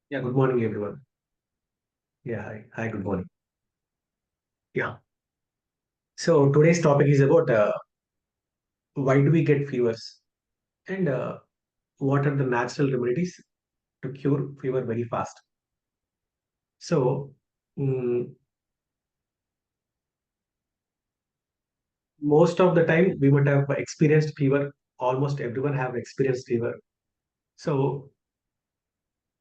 Yeah, good morning, everyone. Yeah, hi. Hi, good morning. Yeah. So today's topic is about why do we get fevers and what are the natural remedies to cure fever very fast. So mm, most of the time we would have experienced fever. Almost everyone have experienced fever. So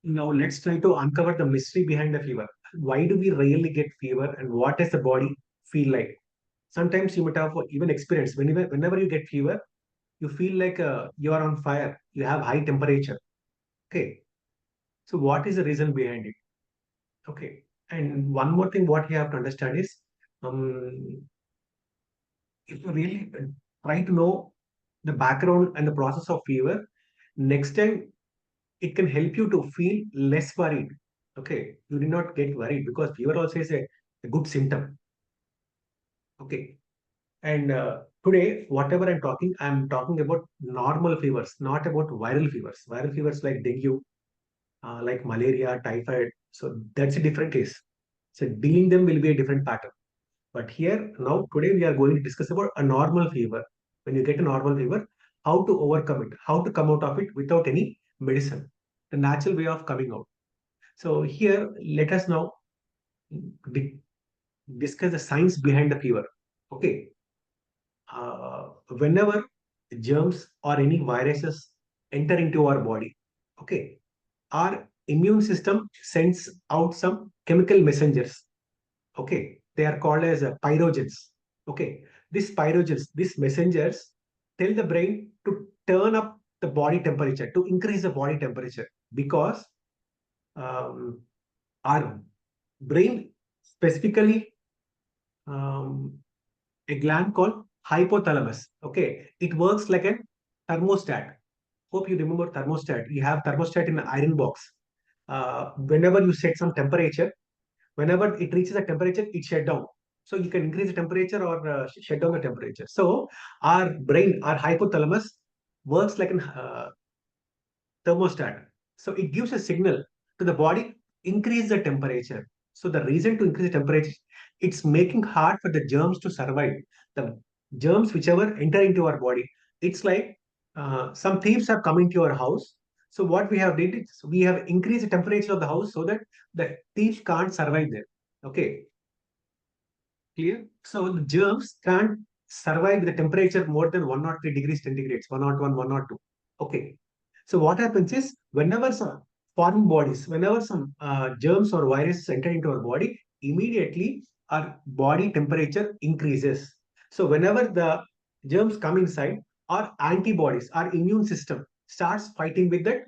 now let's try to uncover the mystery behind the fever. Why do we really get fever and what does the body feel like? Sometimes you might have even experienced whenever you get fever, you feel like you are on fire, you have high temperature. Okay, so what is the reason behind it? Okay, and one more thing what you have to understand is, um, if you really try to know the background and the process of fever, next time it can help you to feel less worried. Okay, you do not get worried because fever also is a good symptom. Okay, and today whatever I'm talking about normal fevers, not about viral fevers. Viral fevers like dengue, like malaria, typhoid. So that's a different case. So dealing them will be a different pattern. But here now today we are going to discuss about a normal fever. When you get a normal fever, how to overcome it, how to come out of it without any medicine, the natural way of coming out. So here let us now di- discuss the science behind the fever. Okay, whenever germs or any viruses enter into our body, okay, our immune system sends out some chemical messengers. Okay, they are called as pyrogens. Okay, these messengers tell the brain to turn up the body temperature, to increase the body temperature, because um, our brain, specifically um, a gland called hypothalamus. Okay, it works like a thermostat. Hope you remember thermostat. You have thermostat in an iron box. Whenever you set some temperature, whenever it reaches a temperature, it shut down. So you can increase the temperature or shut down the temperature. So our brain, our hypothalamus, works like an thermostat. So it gives a signal to the body, increase the temperature. So the reason to increase the temperature, it's making hard for the germs to survive. The germs, whichever enter into our body, it's like some thieves have come into your house. So what we have did is we have increased the temperature of the house so that the thieves can't survive there. Okay, clear? So the germs can't survive the temperature more than 103 degrees centigrade, 101, 102. Okay. So what happens is whenever some foreign bodies, whenever some germs or viruses enter into our body, immediately our body temperature increases. So whenever the germs come inside, our antibodies, our immune system starts fighting with that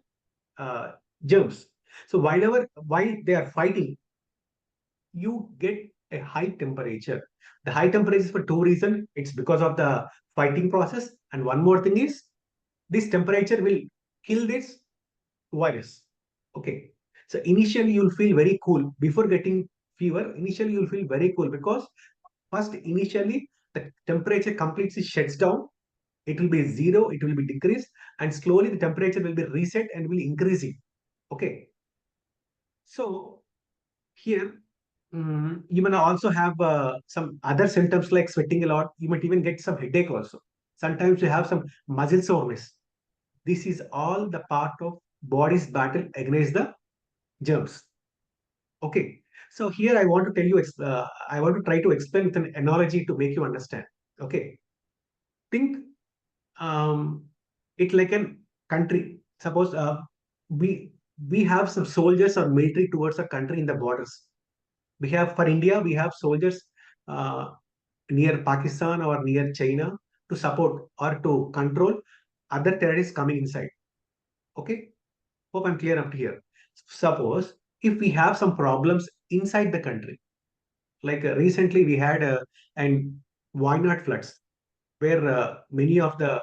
uh, germs. So while they are fighting, you get a high temperature. The high temperature is for two reasons. It's because of the fighting process, and one more thing is this temperature will kill this virus. Okay. So initially you'll feel very cool before getting fever. Initially you'll feel very cool because first initially the temperature completely shuts down. It will be zero. It will be decreased, and slowly the temperature will be reset and will increasing. Okay. So here, you may also have some other symptoms like sweating a lot. You might even get some headache also. Sometimes you have some muscle soreness. This is all the part of body's battle against the germs. Okay. So here I want to tell you, I want to try to explain with an analogy to make you understand. Okay. Think um, it like a country. Suppose we we have some soldiers or military towards a country in the borders. We have for India, we have soldiers uh, near Pakistan or near China to support or to control other terrorists coming inside. Okay, hope I'm clear up to here. Suppose if we have some problems inside the country, like recently we had and why not floods where many of the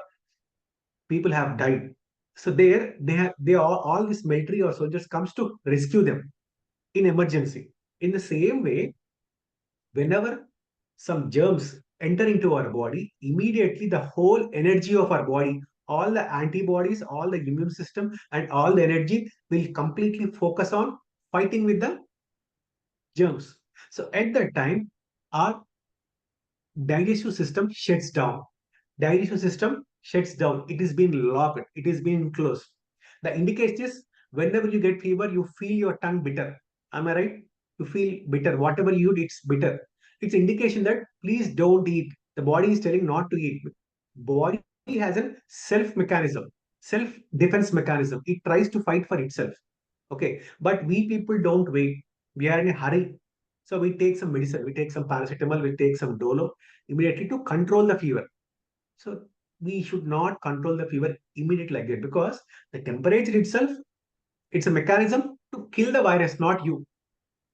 people have died. So there they all this military or soldiers comes to rescue them in emergency. In the same way, whenever some germs enter into our body, immediately the whole energy of our body, all the antibodies, all the immune system, and all the energy will completely focus on fighting with the germs. So at that time, our digestive system shuts down. Digestive system shuts down. It is being locked. It is being closed. The indication is whenever you get fever, you feel your tongue bitter. Am I right? You feel bitter. Whatever you eat, it's bitter. It's indication that please don't eat. The body is telling not to eat. Body has a self mechanism, self defense mechanism. It tries to fight for itself. Okay, but we people don't wait. We are in a hurry. So we take some medicine, we take some paracetamol, we take some dolo immediately to control the fever. So we should not control the fever immediately like that because the temperature itself, it's a mechanism to kill the virus, not you.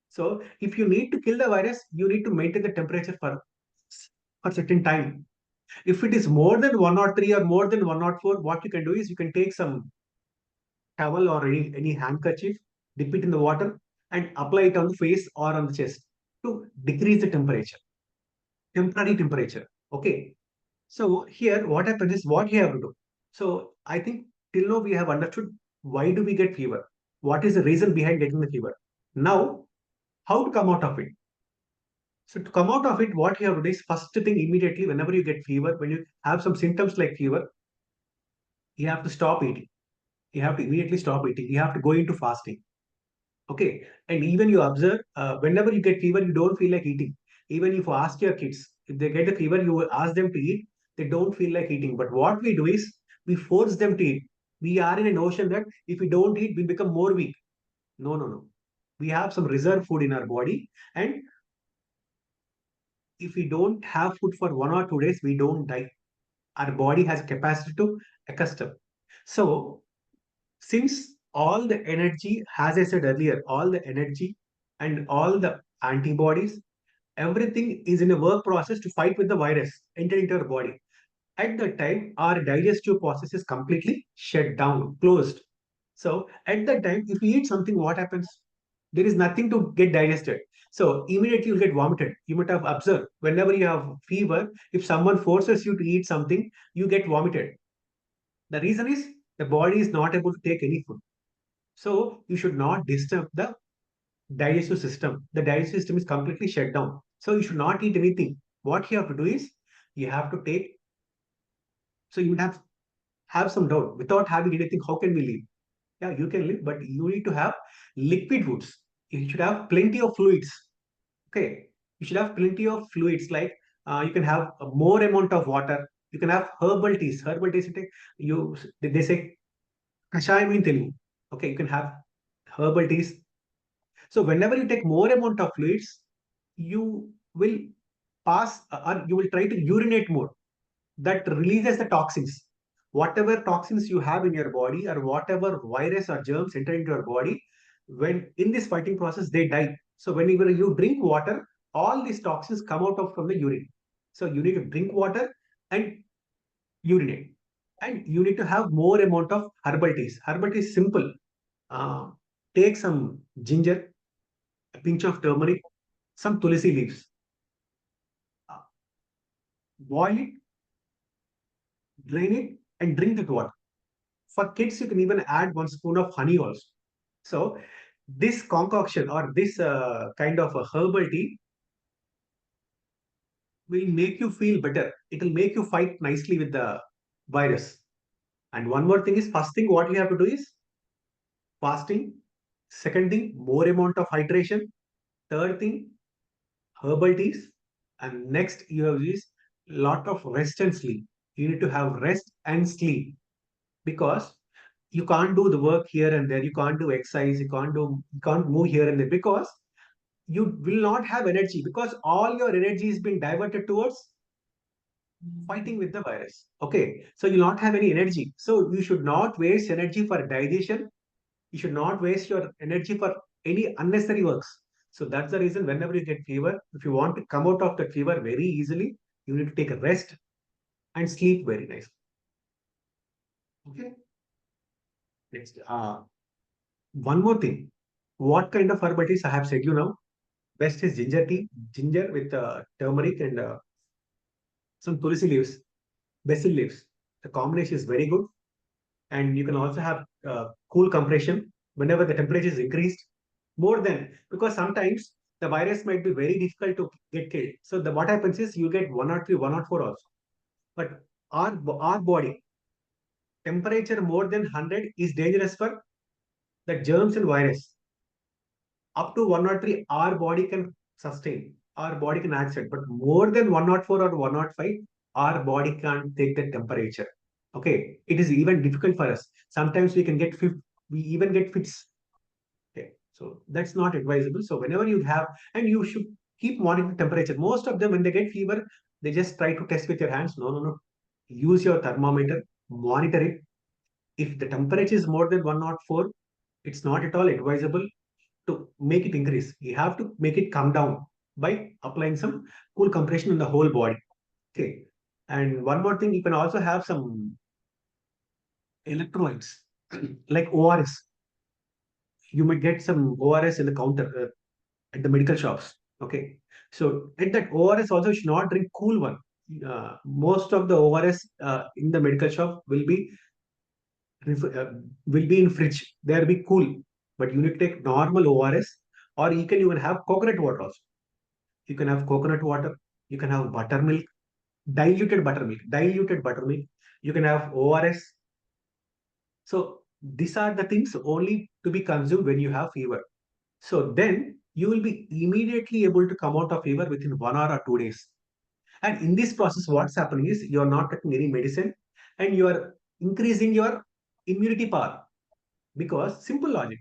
So if you need to kill the virus, you need to maintain the temperature for certain time. If it is more than 103 or more than 104, what you can do is you can take some towel or any handkerchief, dip it in the water, and apply it on the face or on the chest to decrease the temperature, temporary temperature. Okay. So here, what happens is what you have to do. So I think till now we have understood why do we get fever? What is the reason behind getting the fever? Now, how to come out of it? So to come out of it, what you have to do is first thing immediately, whenever you get fever, when you have some symptoms like fever, you have to stop eating. You have to immediately stop eating. You have to go into fasting. Okay. And even you observe, whenever you get fever, you don't feel like eating. Even if you ask your kids, if they get a fever, you will ask them to eat, they don't feel like eating. But what we do is we force them to eat. We are in a notion that if we don't eat, we become more weak. No, no, no. We have some reserve food in our body. And if we don't have food for 1 or 2 days, we don't die. Our body has capacity to accustom. So since all the energy, as I said earlier, all the energy and all the antibodies, everything is in a work process to fight with the virus enter into our body. At that time, our digestive process is completely shut down, closed. So at that time, if you eat something, what happens? There is nothing to get digested. So immediately you'll get vomited. You might have observed whenever you have fever, if someone forces you to eat something, you get vomited. The reason is the body is not able to take any food. So you should not disturb the digestive system. The digestive system is completely shut down. So you should not eat anything. What you have to do is you have to take. So you would have some doubt. Without having anything, how can we live? Yeah, you can live, but you need to have liquid foods. You should have plenty of fluids. Okay, you should have plenty of fluids. Like you can have a more amount of water. You can have herbal teas. Herbal teas, you they say kashayam in Telugu. Okay, you can have herbal teas. So whenever you take more amount of fluids, you will pass or you will try to urinate more. That releases the toxins. Whatever toxins you have in your body or whatever virus or germs enter into your body, when in this fighting process, they die. So whenever you drink water, all these toxins come out of from the urine. So you need to drink water and urinate. And you need to have more amount of herbal teas. Herbal tea is simple. Uh, take some ginger, a pinch of turmeric, some tulsi leaves. Uh, boil it, drain it, and drink that water. For kids, you can even add 1 spoon of honey also. So this concoction or this kind of a herbal tea will make you feel better. It will make you fight nicely with the virus. And one more thing is fasting. What you have to do is fasting. Second thing, more amount of hydration. Third thing, herbal teas. And next, you have is lot of rest and sleep. You need to have rest and sleep because you can't do the work here and there. You can't do exercise. You can't move here and there because you will not have energy because all your energy is being diverted towards fighting with the virus. Okay, so you'll not have any energy. So you should not waste energy for digestion. You should not waste your energy for any unnecessary works. So that's the reason whenever you get fever, if you want to come out of that fever very easily, you need to take a rest and sleep very nicely. Okay. Next, one more thing. What kind of herbal teas I have said you now? Best is ginger tea, ginger with turmeric and some tulsi leaves, basil leaves. The combination is very good, and you can also have cool compression whenever the temperature is increased. more than, because sometimes the virus might be very difficult to get killed. So what happens is you get 103, 104 also. But our body temperature more than 100 is dangerous for the germs and virus. Up to 103, our body can sustain, our body can accept, but more than 104 or 105, our body can't take the temperature. Okay, it is even difficult for us. Sometimes we even get fits. Okay, so that's not advisable. So whenever you have, and you should keep monitoring temperature. Most of them, when they get fever, they just try to test with your hands. No, no, no. Use your thermometer, monitor it. If the temperature is more than 104, it's not at all advisable to make it increase. You have to make it come down by applying some cool compression in the whole body. Okay. And one more thing, you can also have some electrolytes like ORS. You might get some ORS in the counter at the medical shops. Okay. So at that ORS also you should not drink cool one. Most of the ORS in the medical shop will be in fridge. They'll be cool, but you need to take normal ORS, or you can even have coconut water also. You can have coconut water. You can have buttermilk, diluted buttermilk. You can have ORS. So these are the things only to be consumed when you have fever. So then you will be immediately able to come out of fever within 1 hour or 2 days. And in this process, what's happening is you're not taking any medicine and you are increasing your immunity power. Because simple logic,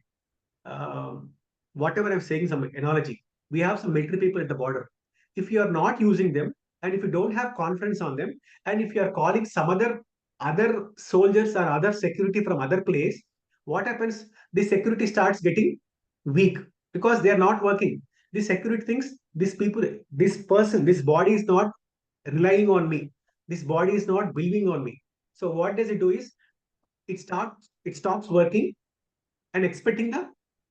um, whatever I'm saying, some analogy, we have some military people at the border. If you are not using them, and if you don't have confidence on them, and if you are calling some other soldiers or other security from other place, what happens? The security starts getting weak because they are not working. The security thinks this people, this person, this body is not relying on me. This body is not believing on me. So what does it do is it stops working and expecting the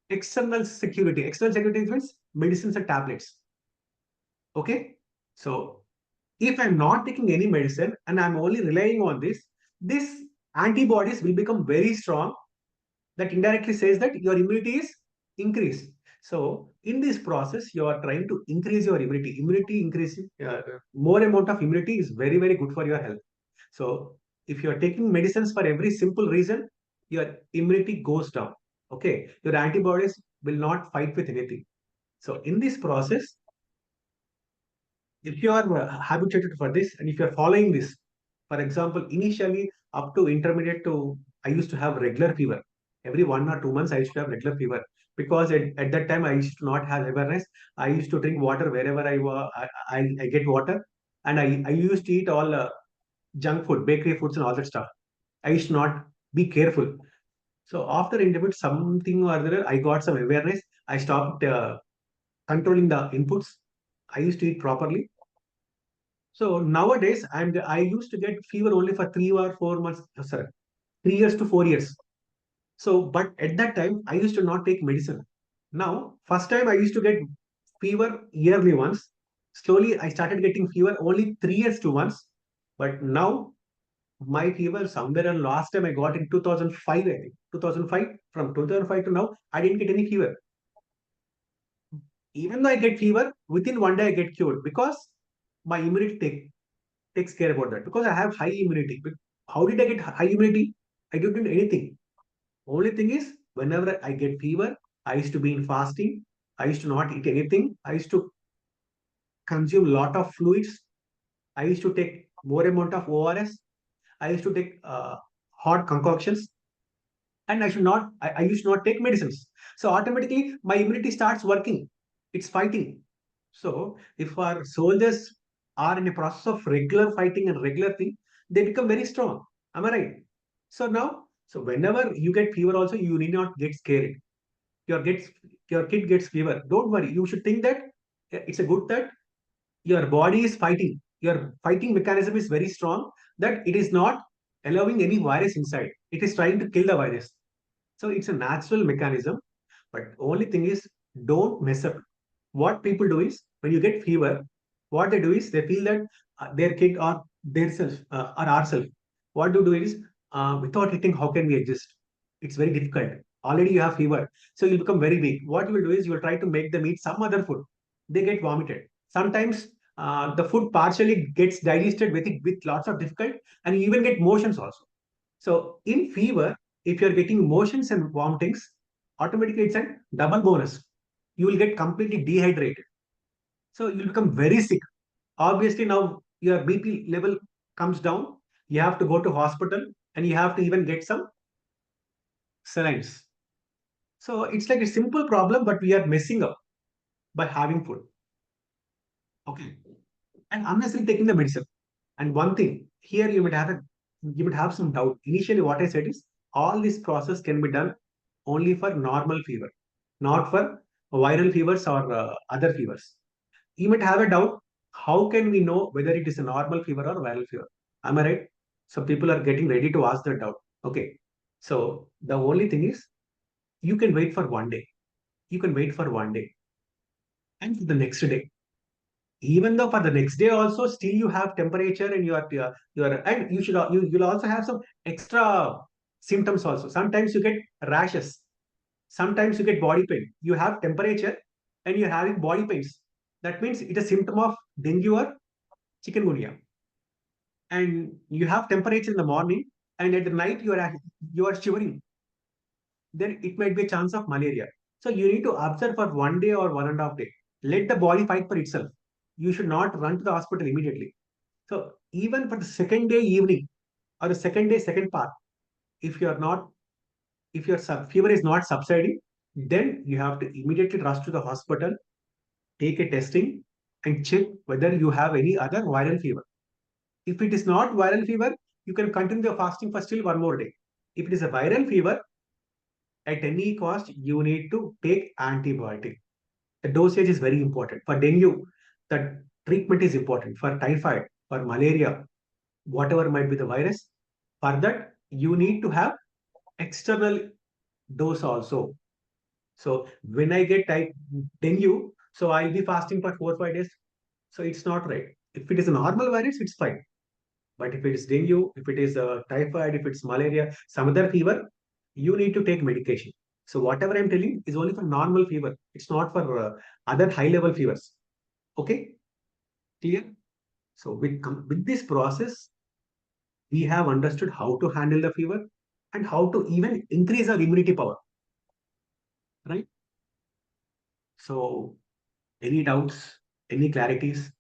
external security. External security means medicines and tablets. Okay. So if I'm not taking any medicine and I'm only relying on this antibodies will become very strong. That indirectly says that your immunity is increased. So in this process, you are trying to increase your immunity. Immunity increasing, more amount of immunity is very, very good for your health. So if you are taking medicines for every simple reason, your immunity goes down. Okay, your antibodies will not fight with anything. So in this process, if you are habituated for this and if you are following this, for example, initially up to intermediate to, I used to have regular fever. Every 1 or 2 months, I used to have regular fever because at that time I used to not have awareness. I used to drink water wherever I get water, and I used to eat all junk food, bakery foods, and all that stuff. I used to not be careful. So after intermediate, something or other, I got some awareness. I stopped controlling the inputs. I used to eat properly. So nowadays, I used to get fever only for 3 or 4 months, sorry, 3 years to 4 years. So, but at that time, I used to not take medicine. Now, first time I used to get fever yearly once. Slowly, I started getting fever only 3 years to once. But now, my fever somewhere and last time I got in 2005, I think. 2005, from 2005 to now, I didn't get any fever. Even though I get fever, within 1 day I get cured because my takes care about that because I have high immunity. But how did I get high immunity? I didn't do anything. Only thing is, whenever I get fever, I used to be in fasting. I used to not eat anything. I used to consume lot of fluids. I used to take more amount of ORS. I used to take hot concoctions, and I used to not take medicines. So automatically, my immunity starts working. It's fighting. So if our soldiers are in a process of regular fighting and regular thing, they become very strong. Am I right? So now, so whenever you get fever, also you need not get scared. Your gets your kid gets fever. Don't worry. You should think that it's a good that your body is fighting. Your fighting mechanism is very strong. That it is not allowing any virus inside. It is trying to kill the virus. So it's a natural mechanism. But only thing is, don't mess up. What people do is when you get fever, what they do is they feel that their kid or their self or ourself. What to do is without hitting, how can we adjust? It's very difficult. Already you have fever, so you'll become very weak. What you will do is you will try to make them eat some other food. They get vomited. Sometimes the food partially gets digested with lots of difficulty, and you even get motions also. So in fever, if you're getting motions and vomitings, automatically it's a double bonus. You will get completely dehydrated. So you'll become very sick. Obviously, now your BP level comes down. You have to go to hospital and you have to even get some salines. So it's like a simple problem, but we are messing up by having food. Okay. And unnecessarily taking the medicine. And one thing here you might have some doubt. Initially, what I said is all this process can be done only for normal fever, not for viral fevers or other fevers. You might have a doubt. How can we know whether it is a normal fever or viral fever? Am I right? So people are getting ready to ask that doubt. Okay. So the only thing is you can wait for one day. You can wait for one day and for the next day. Even though for the next day also still you have temperature and you are and you'll also have some extra symptoms also. Sometimes you get rashes, sometimes you get body pain. You have temperature and you're having body pains. That means it's a symptom of dengue or chikungunya. And you have temperature in the morning and at the night you are shivering, then it might be a chance of malaria. So you need to observe for one day or 1.5 day. Let the body fight for itself. You should not run to the hospital immediately. So even for the second day evening or the second day second part, if you are not, if your fever is not subsiding, then you have to immediately rush to the hospital, take a testing, and check whether you have any other viral fever. If it is not viral fever, you can continue the fasting for still one more day. If it is a viral fever, at any cost, you need to take antibiotic. The dosage is very important. For dengue, the treatment is important. For typhoid, for malaria, whatever might be the virus, for that, you need to have external dose also. So when I get type dengue, so I'll be fasting for 4 or 5 days. So it's not right. If it is a normal virus, it's fine. But if it is dengue, if it is typhoid, if it's malaria, some other fever, you need to take medication. So whatever I'm telling is only for normal fever. It's not for other high level fevers. Okay, clear? So with this process, we have understood how to handle the fever and how to even increase our immunity power. Right? So any doubts, any clarities?